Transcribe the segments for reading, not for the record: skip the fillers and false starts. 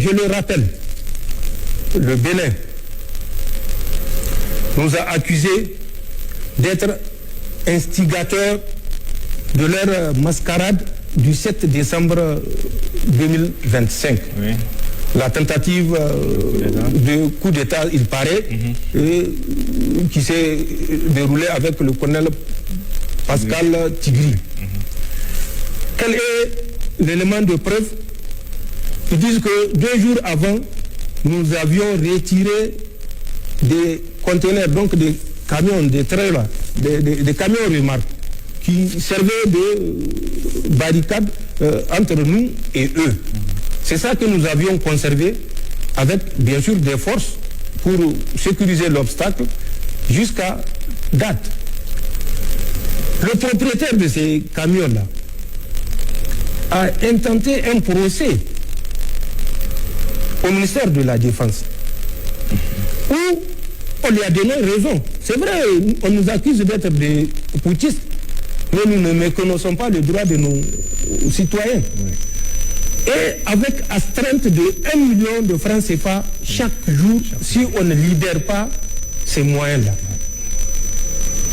je le rappelle, le Bénin nous a accusés d'être instigateurs de leur mascarade du 7 décembre 2025. Oui. La tentative de coup d'État, il paraît, qui s'est déroulée avec le colonel Pascal Tigri. Quel est l'élément de preuve? Ils disent que 2 jours avant, nous avions retiré des conteneurs, donc des camions, des trailers, des camions remorques qui servaient de barricade entre nous et eux. C'est ça que nous avions conservé avec, bien sûr, des forces pour sécuriser l'obstacle jusqu'à date. Le propriétaire de ces camions-là a intenté un procès au ministère de la Défense où on lui a donné raison. C'est vrai, on nous accuse d'être des putschistes, mais nous ne méconnaissons pas les droits de nos citoyens. Oui. Et avec astreinte de 1 million de francs CFA chaque jour, si on ne libère pas ces moyens-là.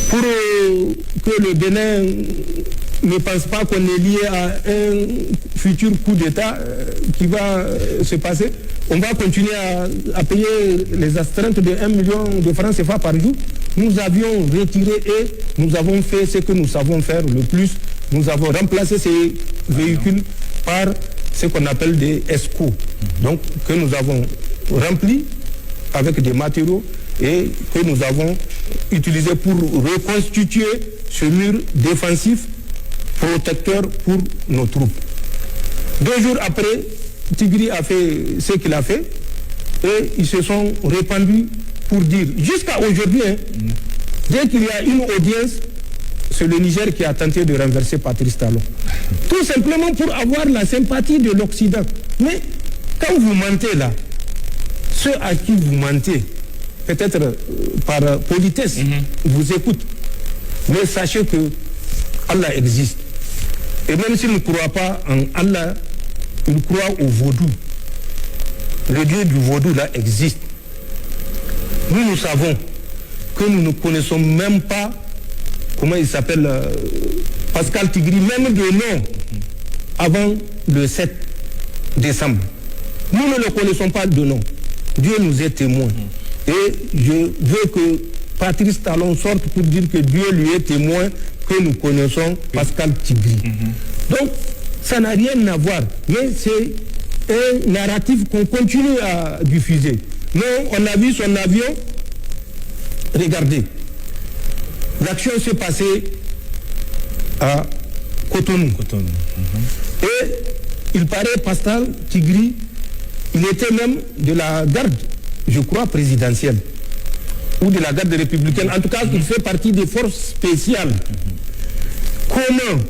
Pour que le Bénin ne pense pas qu'on est lié à un futur coup d'État qui va se passer, on va continuer à payer les astreintes de 1 million de francs CFA par jour. Nous avions retiré et nous avons fait ce que nous savons faire le plus. Nous avons remplacé ces véhicules par ce qu'on appelle des ESCO. Donc, que nous avons remplis avec des matériaux et que nous avons utilisés pour reconstituer ce mur défensif protecteur pour nos troupes. 2 jours après, Tigri a fait ce qu'il a fait et ils se sont répandus pour dire, jusqu'à aujourd'hui, dès qu'il y a une audience, c'est le Niger qui a tenté de renverser Patrice Talon. Tout simplement pour avoir la sympathie de l'Occident. Mais quand vous mentez là, ceux à qui vous mentez, peut-être par politesse, vous écoutent. Mais sachez que Allah existe. Et même s'ils ne croient pas en Allah, ils croient au vaudou. Le Dieu du vaudou là existe. Nous savons que nous ne connaissons même pas comment il s'appelle Pascal Tigri, même de nom, avant le 7 décembre. Nous ne le connaissons pas de nom. Dieu nous est témoin. Et je veux que Patrice Talon sorte pour dire que Dieu lui est témoin que nous connaissons Pascal Tigri. Donc, ça n'a rien à voir. Mais c'est un narratif qu'on continue à diffuser. Nous, on a vu son avion. Regardez. L'action s'est passée à Cotonou. Et il paraît, Pascal Tigri, il était même de la garde, je crois, présidentielle, ou de la garde républicaine. En tout cas, il fait partie des forces spéciales. Comment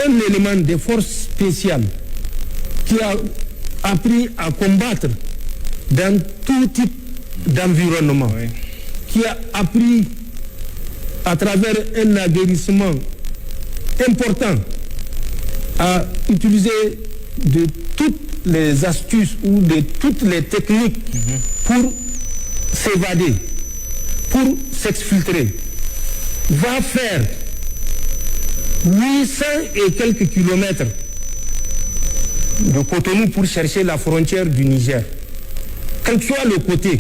un élément des forces spéciales qui a appris à combattre dans tout type d'environnement, qui a appris à travers un aguerrissement important à utiliser de toutes les astuces ou de toutes les techniques pour s'évader, pour s'exfiltrer, va faire 800 et quelques kilomètres de Cotonou pour chercher la frontière du Niger. Quel que soit le côté,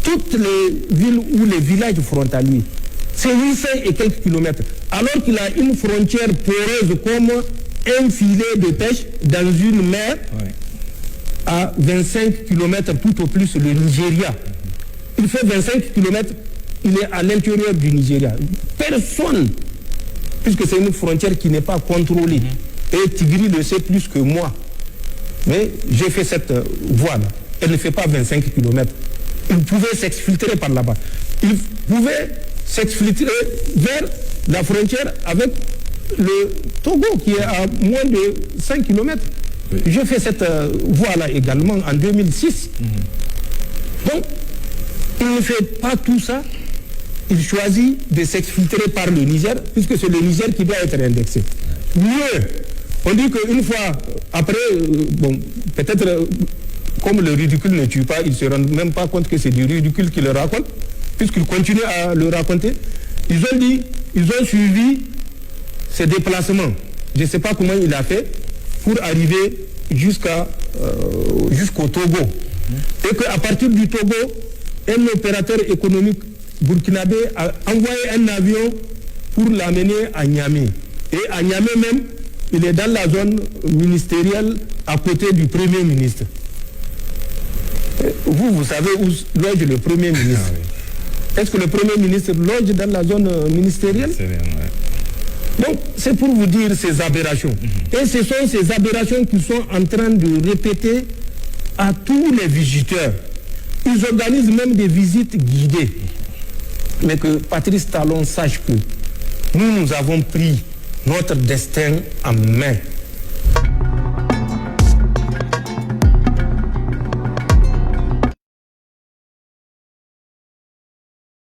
toutes les villes ou les villages frontaliers, c'est 800 et quelques kilomètres. Alors qu'il a une frontière poreuse comme un filet de pêche dans une mer à 25 kilomètres tout au plus le Nigeria. Il fait 25 kilomètres, il est à l'intérieur du Nigeria. Personne, puisque c'est une frontière qui n'est pas contrôlée. Et Tigri le sait plus que moi. Mais j'ai fait cette voie-là. Elle ne fait pas 25 kilomètres. Il pouvait s'exfiltrer par là-bas. Il pouvait s'exfiltrer vers la frontière avec le Togo qui est à moins de 5 kilomètres. J'ai fait cette voie-là également en 2006. Donc, il ne fait pas tout ça. Il choisit de s'exfiltrer par le Niger, puisque c'est le Niger qui doit être indexé. Mieux, on dit qu'une fois après, bon, peut-être comme le ridicule ne tue pas, ils ne se rendent même pas compte que c'est du ridicule qu'ils racontent, puisqu'ils continuent à le raconter. Ils ont dit, ils ont suivi ses déplacements. Je ne sais pas comment il a fait pour arriver jusqu'au Togo. Et qu'à partir du Togo, un opérateur économique burkinabé a envoyé un avion pour l'amener à Niamey. Et à Niamey même, il est dans la zone ministérielle à côté du Premier ministre. Vous savez où loge le Premier ministre. Ah, oui. Est-ce que le Premier ministre loge dans la zone ministérielle? Ouais. Donc, c'est pour vous dire ces aberrations. Et ce sont ces aberrations qui sont en train de répéter à tous les visiteurs. Ils organisent même des visites guidées. Mais que Patrice Talon sache que nous avons pris notre destin en main.